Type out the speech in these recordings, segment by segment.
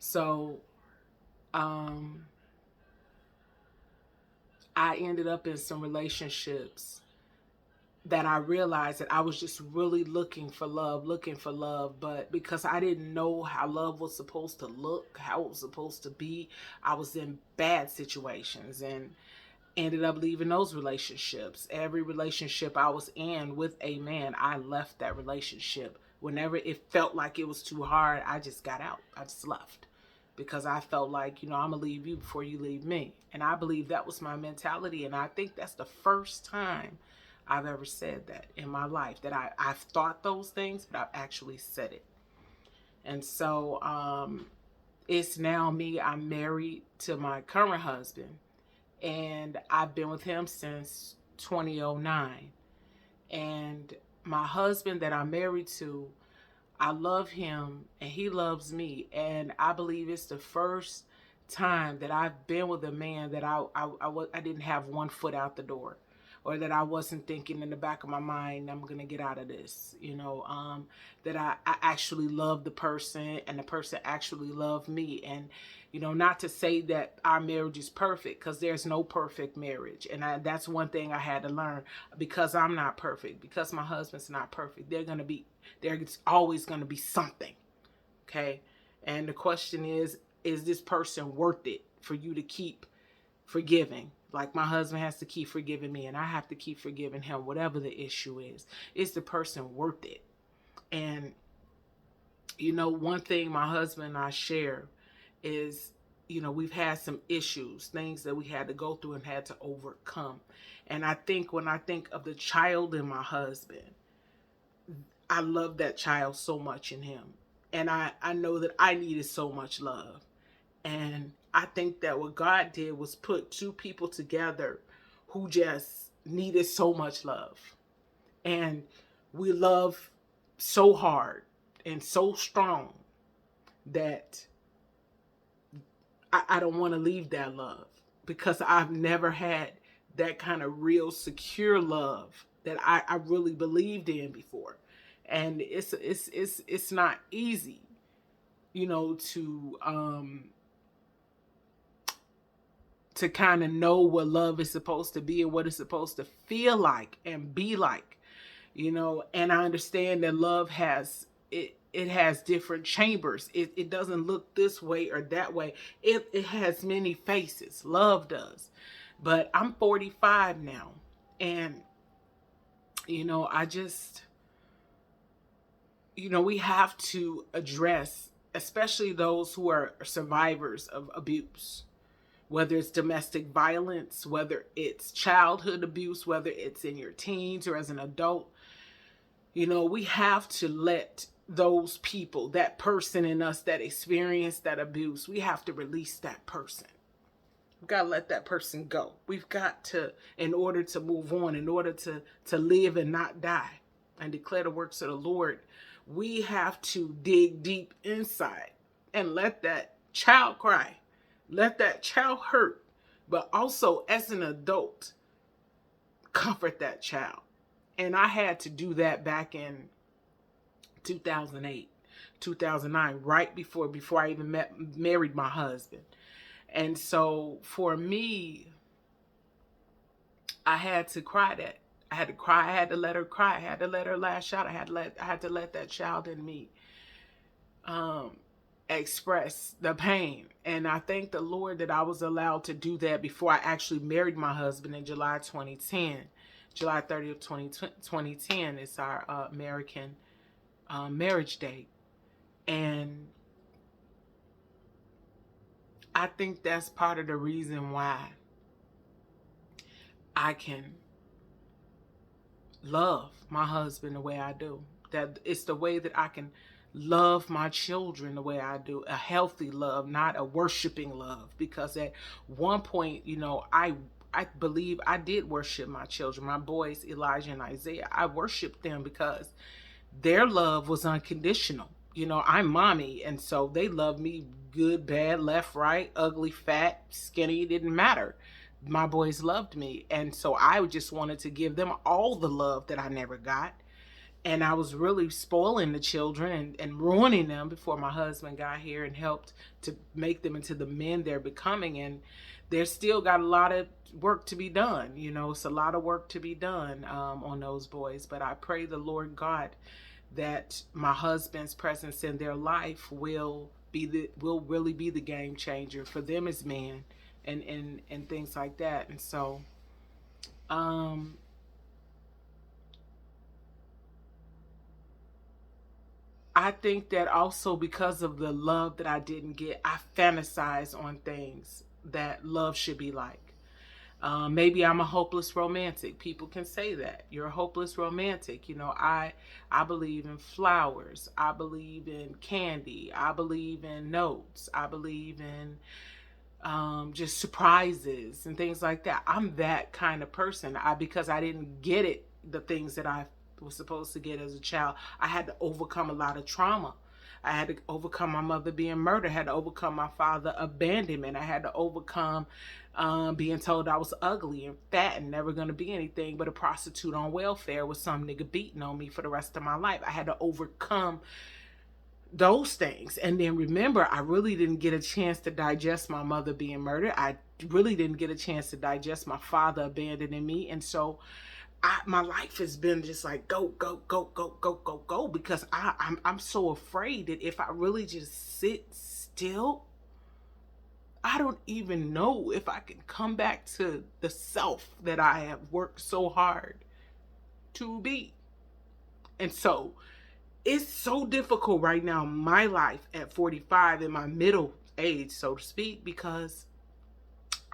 So um, I ended up in some relationships that I realized that I was just really looking for love. But because I didn't know how love was supposed to look, how it was supposed to be, I was in bad situations and ended up leaving those relationships. Every relationship I was in with a man, I left that relationship. Whenever it felt like it was too hard, I just got out. I just left because I felt like, I'm going to leave you before you leave me. And I believe that was my mentality. And I think that's the first time I've ever said that in my life, that I've thought those things, but I've actually said it. And so it's now me. I'm married to my current husband, and I've been with him since 2009. And my husband that I'm married to, I love him and he loves me. And I believe it's the first time that I've been with a man that I didn't have one foot out the door, or that I wasn't thinking in the back of my mind, I'm going to get out of this, that I actually love the person and the person actually loved me. And, not to say that our marriage is perfect, because there's no perfect marriage. And that's one thing I had to learn, because I'm not perfect, because my husband's not perfect. There's always going to be something. Okay. And the question is this person worth it for you to keep forgiving? Like, my husband has to keep forgiving me, and I have to keep forgiving him, whatever the issue is. Is the person worth it? And, one thing my husband and I share is, we've had some issues, things that we had to go through and had to overcome. And I think when I think of the child in my husband, I love that child so much in him. And I know that I needed so much love. And I think that what God did was put two people together who just needed so much love. And we love so hard and so strong that I don't want to leave that love, because I've never had that kind of real secure love that I really believed in before. And it's not easy, to kind of know what love is supposed to be and what it's supposed to feel like and be like, and I understand that love it has different chambers. It doesn't look this way or that way. It has many faces. Love does. But I'm 45 now, and I just, we have to address, especially those who are survivors of abuse, whether it's domestic violence, whether it's childhood abuse, whether it's in your teens or as an adult. We have to let those people, that person in us that experienced that abuse, we have to release that person. We've got to let that person go. We've got to, in order to move on, in order to live and not die and declare the works of the Lord, we have to dig deep inside and let that child cry. Let that child hurt. But also, as an adult, comfort that child. And I had to do that back in 2008, 2009, right before I even married my husband. And so for me, I had to cry that. I had to cry. I had to let her cry. I had to let her lash out. I had to let that child in me express the pain. And I thank the Lord that I was allowed to do that before I actually married my husband in July 2010. July 30th, 2010 is our American marriage date. And I think that's part of the reason why I can love my husband the way I do. That it's the way that I can love my children the way I do. A healthy love, not a worshiping love. Because at one point, I believe I did worship my children, my boys, Elijah and Isaiah. I worshiped them because their love was unconditional. I'm mommy, and so they loved me good, bad, left, right, ugly, fat, skinny, it didn't matter. My boys loved me, and so I just wanted to give them all the love that I never got. And I was really spoiling the children and ruining them before my husband got here and helped to make them into the men they're becoming. And there's still got a lot of work to be done. You know, it's a lot of work to be done on those boys. But I pray the Lord God that my husband's presence in their life will really be the game changer for them as men and things like that. And so um I think that also because of the love that I didn't get, I fantasize on things that love should be like. Maybe I'm a hopeless romantic. People can say that you're a hopeless romantic. You know, I believe in flowers. I believe in candy. I believe in notes. I believe in just surprises and things like that. I'm that kind of person. Because I didn't get it, the things that I was supposed to get as a child, I had to overcome a lot of trauma. I had to overcome my mother being murdered. I had to overcome my father abandonment. I had to overcome being told I was ugly and fat and never going to be anything but a prostitute on welfare with some nigga beating on me for the rest of my life. I had to overcome those things. And then remember, I really didn't get a chance to digest my mother being murdered. I really didn't get a chance to digest my father abandoning me. And so my life has been just like go, go, go, go, go, go, go, because I'm so afraid that if I really just sit still, I don't even know if I can come back to the self that I have worked so hard to be. And so it's so difficult right now in my life at 45, in my middle age, so to speak, because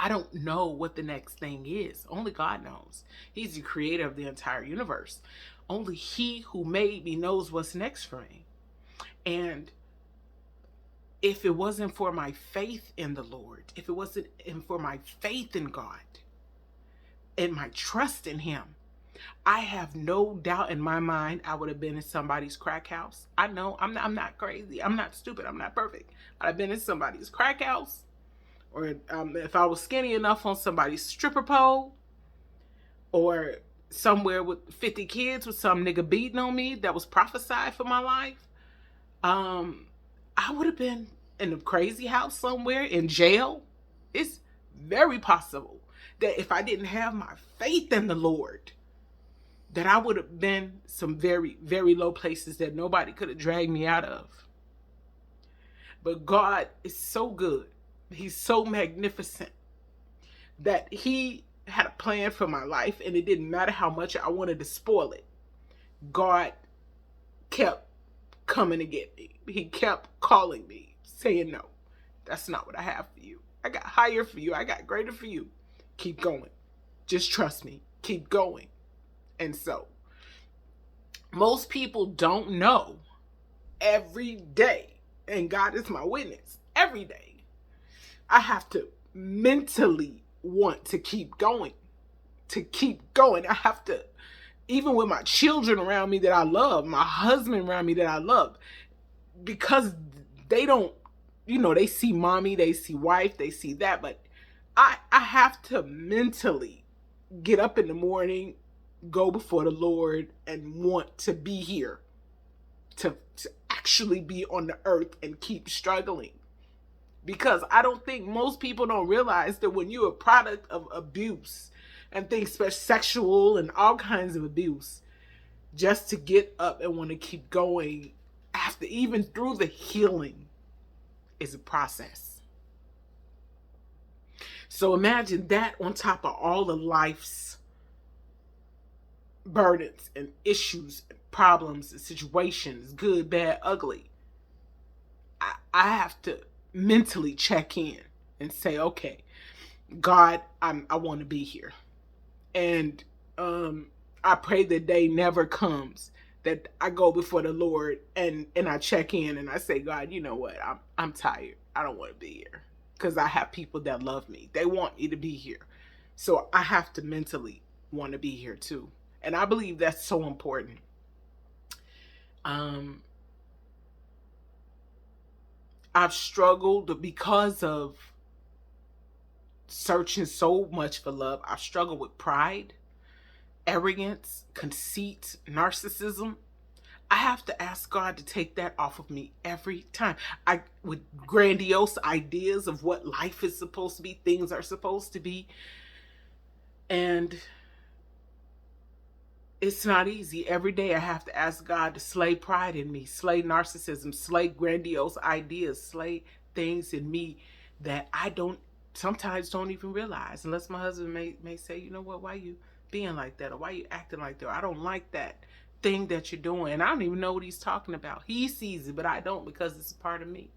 I don't know what the next thing is. Only God knows. He's the creator of the entire universe. Only he who made me knows what's next for me. And if it wasn't for my faith in the Lord, if it wasn't for my faith in God and my trust in him, I have no doubt in my mind I would have been in somebody's crack house. I know I'm not crazy. I'm not stupid. I'm not perfect. I'd have been in somebody's crack house. Or if I was skinny enough, on somebody's stripper pole, or somewhere with 50 kids with some nigga beating on me that was prophesied for my life, I would have been in a crazy house somewhere, in jail. It's very possible that if I didn't have my faith in the Lord, that I would have been some very, very low places that nobody could have dragged me out of. But God is so good. He's so magnificent that he had a plan for my life, and it didn't matter how much I wanted to spoil it. God kept coming to get me. He kept calling me, saying, no, that's not what I have for you. I got higher for you. I got greater for you. Keep going. Just trust me. Keep going. And so, most people don't know every day, and God is my witness, every day I have to mentally want to keep going, I have to, even with my children around me that I love, my husband around me that I love, because they don't, they see mommy, they see wife, they see that, but I have to mentally get up in the morning, go before the Lord, and want to be here, to actually be on the earth and keep struggling. Because I don't think most people don't realize that when you're a product of abuse and things, especially sexual and all kinds of abuse, just to get up and want to keep going after, even through the healing, is a process. So imagine that on top of all of life's burdens and issues and problems and situations, good, bad, ugly. I have to mentally check in and say, okay, God, I want to be here. And I pray the day never comes that I go before the Lord and I check in and I say, God, you know what? I'm tired. I don't want to be here, because I have people that love me. They want me to be here. So I have to mentally want to be here too. And I believe that's so important. I've struggled because of searching so much for love. I've struggled with pride, arrogance, conceit, narcissism. I have to ask God to take that off of me every time. I with grandiose ideas of what life is supposed to be, things are supposed to be, and it's not easy. Every day I have to ask God to slay pride in me, slay narcissism, slay grandiose ideas, slay things in me that I don't sometimes don't even realize. Unless my husband may say, you know what, why you being like that, or why you acting like that, or I don't like that thing that you're doing. And I don't even know what he's talking about. He sees it, but I don't, because it's a part of me.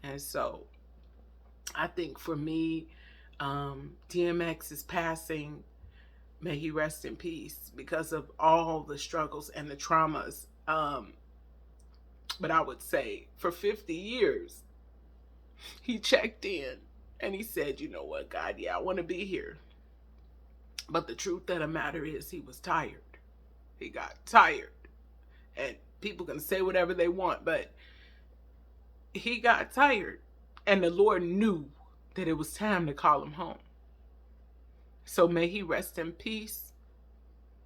And so I think for me, DMX is passing. May he rest in peace, because of all the struggles and the traumas. But I would say for 50 years, he checked in and he said, you know what, God, yeah, I want to be here. But the truth of the matter is, he was tired. He got tired. And people can say whatever they want, but he got tired. And the Lord knew that it was time to call him home. So may he rest in peace.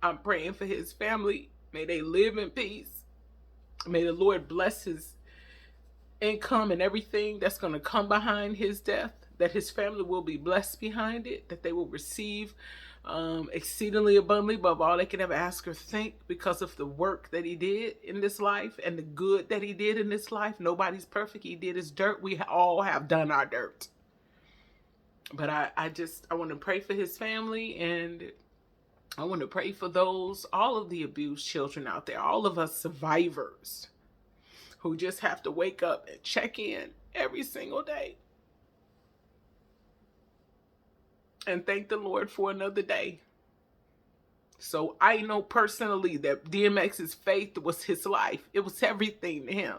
I'm praying for his family. May they live in peace. May the Lord bless his income and everything that's going to come behind his death, that his family will be blessed behind it, that they will receive exceedingly abundantly above all they can ever ask or think, because of the work that he did in this life and the good that he did in this life. Nobody's perfect. He did his dirt. We all have done our dirt. But I want to pray for his family, and I want to pray for all of the abused children out there, all of us survivors who just have to wake up and check in every single day and thank the Lord for another day. So I know personally that DMX's faith was his life. It was everything to him,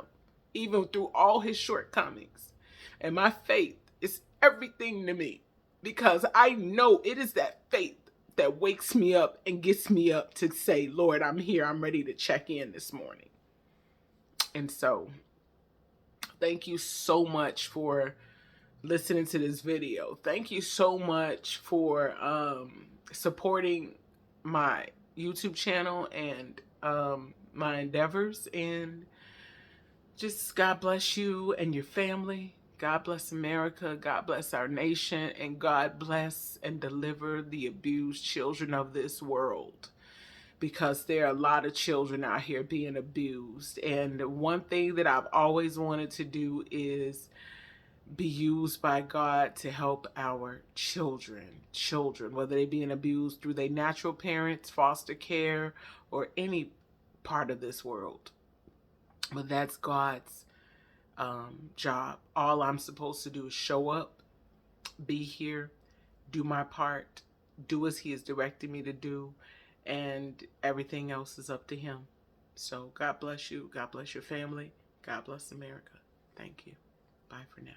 even through all his shortcomings. And my faith is everything to me, because I know it is that faith that wakes me up and gets me up to say, Lord, I'm here. I'm ready to check in this morning. And so thank you so much for listening to this video. Thank you so much for supporting my YouTube channel and my endeavors. And just God bless you and your family. God bless America. God bless our nation. And God bless and deliver the abused children of this world, because there are a lot of children out here being abused. And one thing that I've always wanted to do is be used by God to help our children, whether they being abused through their natural parents, foster care, or any part of this world. But that's God's job. All I'm supposed to do is show up, be here, do my part, do as he has directed me to do, and everything else is up to him. So God bless you. God bless your family. God bless America. Thank you. Bye for now.